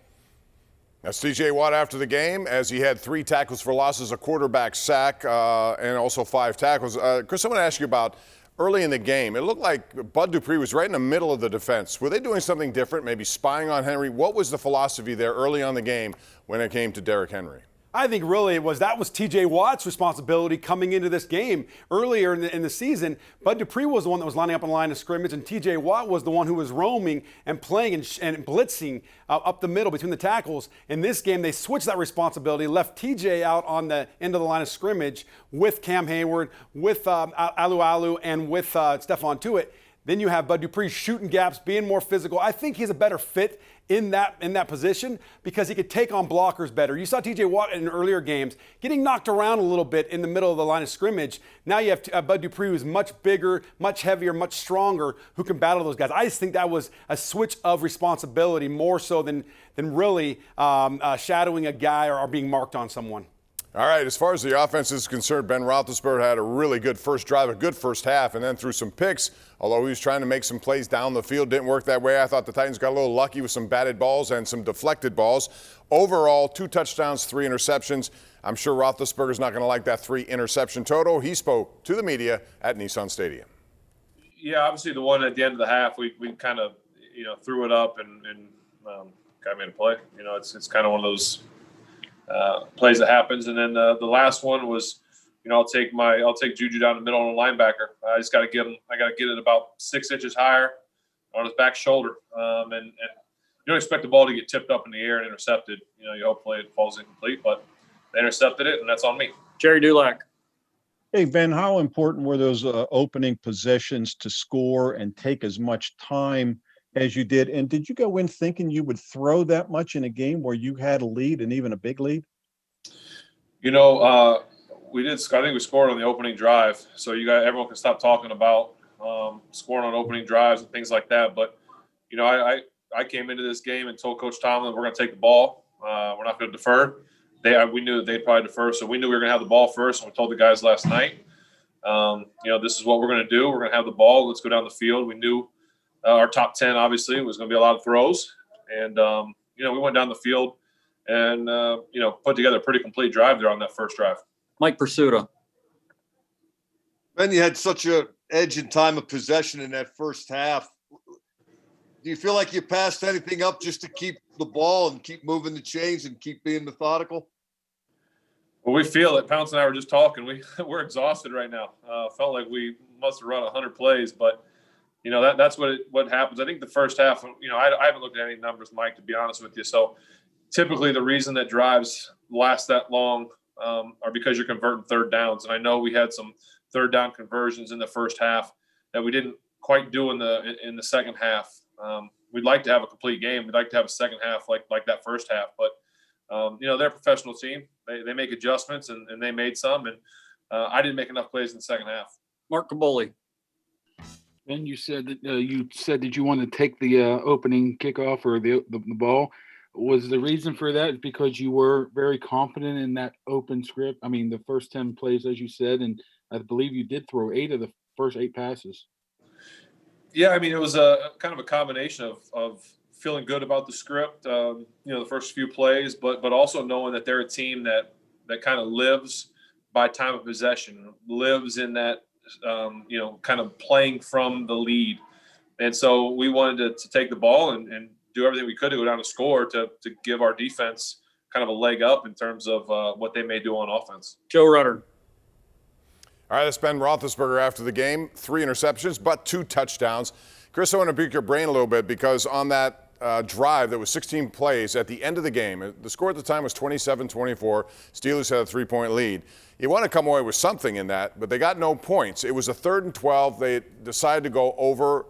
That's TJ Watt after the game, as he had 3 tackles for losses, a quarterback sack, and also 5 tackles. Chris, I want to ask you about early in the game. It looked like Bud Dupree was right in the middle of the defense. Were they doing something different, maybe spying on Henry? What was the philosophy there early on the game when it came to Derrick Henry? I think really that was TJ Watt's responsibility coming into this game. Earlier in the season, Bud Dupree was the one that was lining up on the line of scrimmage, and TJ Watt was the one who was roaming and playing and blitzing up the middle between the tackles. In this game, they switched that responsibility, left TJ out on the end of the line of scrimmage with Cam Hayward, with Alu, and with Stephon Tuitt. Then you have Bud Dupree shooting gaps, being more physical. I think he's a better fit in that position because he could take on blockers better. You saw TJ Watt in earlier games getting knocked around a little bit in the middle of the line of scrimmage. Now you have Bud Dupree, who's much bigger, much heavier, much stronger, who can battle those guys. I just think that was a switch of responsibility more so than really shadowing a guy or being marked on someone. All right, as far as the offense is concerned, Ben Roethlisberger had a really good first drive, a good first half, and then threw some picks. Although he was trying to make some plays down the field, didn't work that way. I thought the Titans got a little lucky with some batted balls and some deflected balls. Overall, 2 touchdowns, 3 interceptions. I'm sure Roethlisberger's not going to like that 3 interception total. He spoke to the media at Nissan Stadium. Yeah, obviously the one at the end of the half, we kind of, threw it up and guy made a play. It's kind of one of those plays that happens. And then the last one was, I'll take JuJu down the middle on a linebacker. I just got to get it about 6 inches higher on his back shoulder. And you don't expect the ball to get tipped up in the air and intercepted. You hopefully it falls incomplete, but they intercepted it, and that's on me. Jerry Dulac. Hey, Ben, how important were those opening possessions to score and take as much time as you did? And did you go in thinking you would throw that much in a game where you had a lead and even a big lead? We did. I think we scored on the opening drive, so everyone can stop talking about scoring on opening drives and things like that. But I came into this game and told Coach Tomlin we're going to take the ball. We're not going to defer. We knew that they'd probably defer, so we knew we were going to have the ball first. And we told the guys last night, this is what we're going to do. We're going to have the ball. Let's go down the field. We knew our top 10 obviously was going to be a lot of throws, and we went down the field and put together a pretty complete drive there on that first drive. Mike Pursuta. Ben, you had such a edge in time of possession in that first half. Do you feel like you passed anything up just to keep the ball and keep moving the chains and keep being methodical? Well, we feel it. Pounce and I were just talking. We're exhausted right now. Felt like we must have run 100 plays, but that's what happens. I think the first half, I haven't looked at any numbers, Mike, to be honest with you. So typically the reason that drives last that long are because you're converting third downs. And I know we had some third down conversions in the first half that we didn't quite do in the second half. We'd like to have a complete game. We'd like to have a second half like that first half. But, they're a professional team. They make adjustments, and they made some. And I didn't make enough plays in the second half. Mark Caboli. Ben, you said that you wanted to take the opening kickoff or the ball. Was the reason for that because you were very confident in that open script? I mean, the first 10 plays, as you said, and I believe you did throw 8 of the first 8 passes. Yeah, I mean, it was a kind of a combination of feeling good about the script, the first few plays, but also knowing that they're a team that kind of lives by time of possession, lives in that, kind of playing from the lead. And so we wanted to take the ball and do everything we could to go down and score to give our defense kind of a leg up in terms of what they may do on offense. Joe Rudder. All right, that's Ben Roethlisberger after the game. 3 interceptions, but 2 touchdowns. Chris, I want to pick your brain a little bit because on that drive that was 16 plays at the end of the game, the score at the time was 27-24. Steelers had a 3-point lead. You want to come away with something in that, but they got no points. It was a 3rd and 12. They decided to go over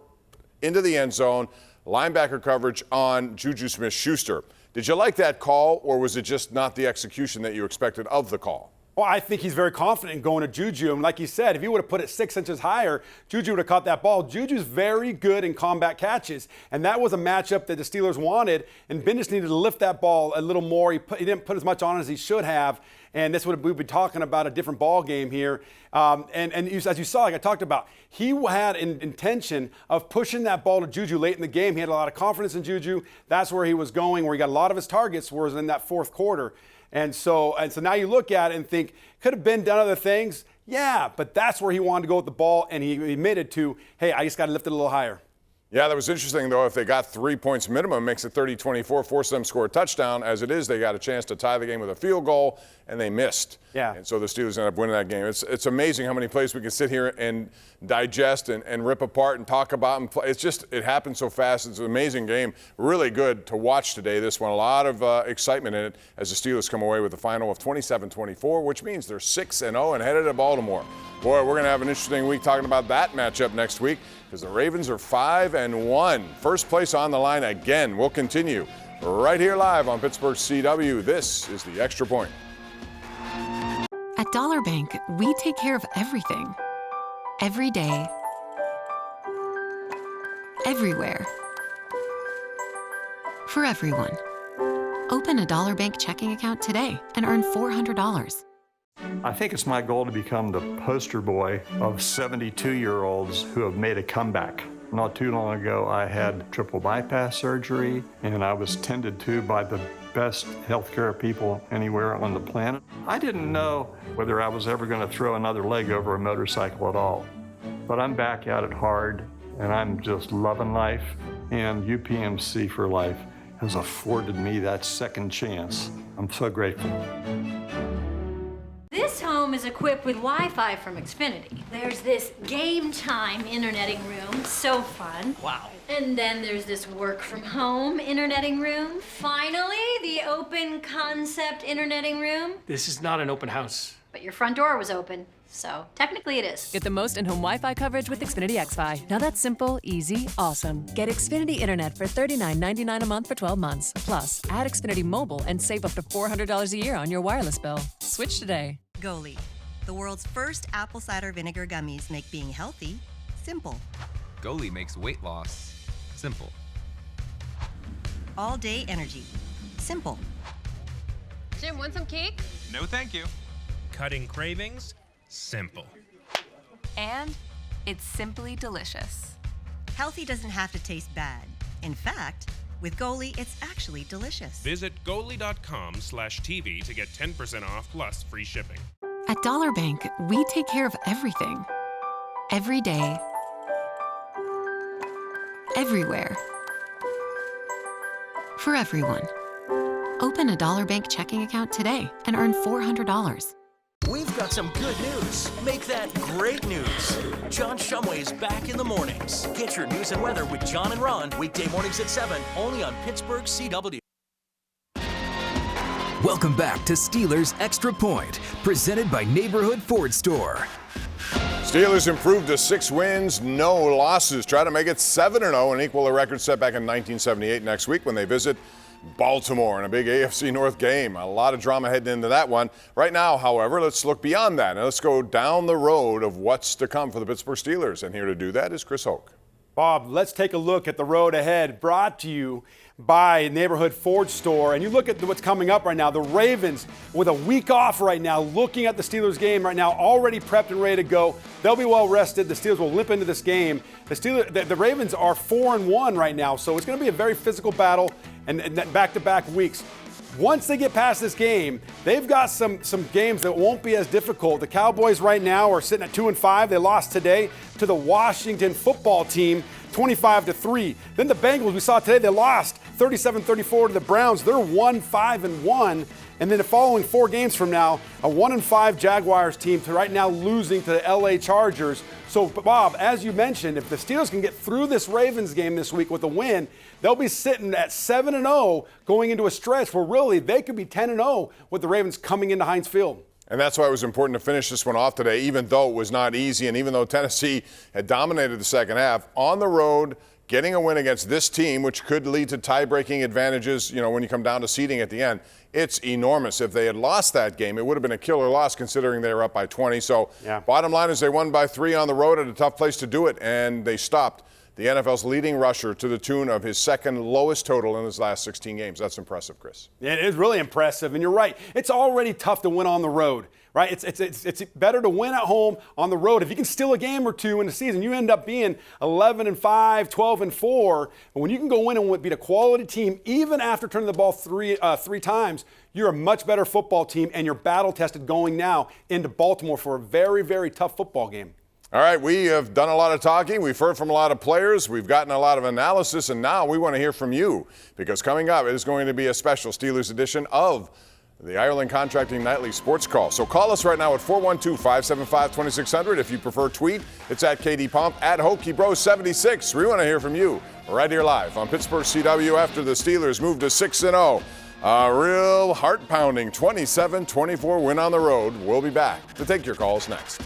into the end zone. Linebacker coverage on JuJu Smith-Schuster. Did you like that call, or was it just not the execution that you expected of the call? Well, I think he's very confident in going to JuJu. And like you said, if he would have put it 6 inches higher, JuJu would have caught that ball. JuJu's very good in combat catches, and that was a matchup that the Steelers wanted, and Ben just needed to lift that ball a little more. He didn't put as much on as he should have, and this would we've been talking about a different ball game here. As you saw, like I talked about, he had an intention of pushing that ball to JuJu late in the game. He had a lot of confidence in JuJu. That's where he was going, where he got a lot of his targets was in that 4th quarter. And so now you look at it and think, could have Ben done other things? Yeah, but that's where he wanted to go with the ball, and he admitted to, hey, I just got to lift it a little higher. Yeah, that was interesting, though. If they got 3 points minimum, makes it 30-24, force them to score a touchdown. As it is, they got a chance to tie the game with a field goal, and they missed. Yeah. And so the Steelers ended up winning that game. It's amazing how many plays we can sit here and digest and rip apart and talk about and play. It happens so fast. It's an amazing game. Really good to watch today, this one. A lot of excitement in it as the Steelers come away with a final of 27-24, which means they're 6-0 and headed to Baltimore. Boy, we're going to have an interesting week talking about that matchup next week because the Ravens are 5-1. First place on the line again. We'll continue right here live on Pittsburgh CW. This is the Extra Point. At Dollar Bank, we take care of everything. Every day. Everywhere. For everyone. Open a Dollar Bank checking account today and earn $400. I think it's my goal to become the poster boy of 72-year-olds who have made a comeback. Not too long ago, I had triple bypass surgery, and I was tended to by the best healthcare people anywhere on the planet. I didn't know whether I was ever going to throw another leg over a motorcycle at all. But I'm back at it hard, and I'm just loving life. And UPMC for Life has afforded me that second chance. I'm so grateful. This home is equipped with Wi-Fi from Xfinity. There's this game time interneting room, so fun. Wow. And then there's this work from home interneting room. Finally, the open concept interneting room. This is not an open house. But your front door was open, so technically it is. Get the most in-home Wi-Fi coverage with Xfinity XFi. Now that's simple, easy, awesome. Get Xfinity Internet for $39.99 a month for 12 months. Plus, add Xfinity Mobile and save up to $400 a year on your wireless bill. Switch today. Goli, the world's first apple cider vinegar gummies, make being healthy simple. Goli makes weight loss simple. All day energy simple. Jim, want some cake? No, thank you. Cutting cravings simple. And it's simply delicious. Healthy doesn't have to taste bad. In fact, with Goli, it's actually delicious. Visit Goli.com/TV to get 10% off plus free shipping. At Dollar Bank, we take care of everything. Every day. Everywhere. For everyone. Open a Dollar Bank checking account today and earn $400. We've got some good news. Make that great news. John Shumway is back in the mornings. Get your news and weather with John and Ron, weekday mornings at 7, only on Pittsburgh CW. Welcome back to Steelers Extra Point, presented by Neighborhood Ford Store. Steelers improved to 6 wins, no losses. Try to make it 7-0 and equal a record set back in 1978 next week when they visit Baltimore in a big AFC North game. A lot of drama heading into that one. Right now, however, let's look beyond that and let's go down the road of what's to come for the Pittsburgh Steelers. And here to do that is Chris Hoke. Bob, let's take a look at the road ahead, brought to you by Neighborhood Ford Store. And you look at what's coming up right now. The Ravens, with a week off right now, looking at the Steelers game right now, already prepped and ready to go. They'll be well rested. The Steelers will limp into this game. The Ravens are 4-1 right now, so it's going to be a very physical battle and back-to-back weeks. Once they get past this game, they've got some games that won't be as difficult. The Cowboys right now are sitting at 2-5. They lost today to the Washington football team, 25-3. Then the Bengals, we saw today, they lost 37-34 to the Browns. They're 1-5-1. And then the following 4 games from now, a 1-5 Jaguars team to right now losing to the LA Chargers. So, Bob, as you mentioned, if the Steelers can get through this Ravens game this week with a win, they'll be sitting at 7-0 going into a stretch where really they could be 10-0 with the Ravens coming into Heinz Field. And that's why it was important to finish this one off today, even though it was not easy and even though Tennessee had dominated the second half. On the road, getting a win against this team, which could lead to tie-breaking advantages, when you come down to seeding at the end, it's enormous. If they had lost that game, it would have been a killer loss considering they were up by 20. So Bottom line is they won by 3 on the road at a tough place to do it, and they stopped the NFL's leading rusher to the tune of his second lowest total in his last 16 games. That's impressive, Chris. Yeah, it is really impressive, and you're right. It's already tough to win on the road, right? It's better to win at home on the road. If you can steal a game or two in the season, you end up being 11-5, 12-4. But when you can go in and beat a quality team, even after turning the ball three times, you're a much better football team, and you're battle-tested going now into Baltimore for a very, very tough football game. All right, we have done a lot of talking. We've heard from a lot of players. We've gotten a lot of analysis, and now we want to hear from you because coming up is going to be a special Steelers edition of the Ireland Contracting Nightly Sports Call. So call us right now at 412-575-2600. If you prefer tweet, it's at KDPomp, at HokeyBro76. We want to hear from you right here live on Pittsburgh CW after the Steelers move to 6-0. A real heart-pounding 27-24 win on the road. We'll be back to take your calls next.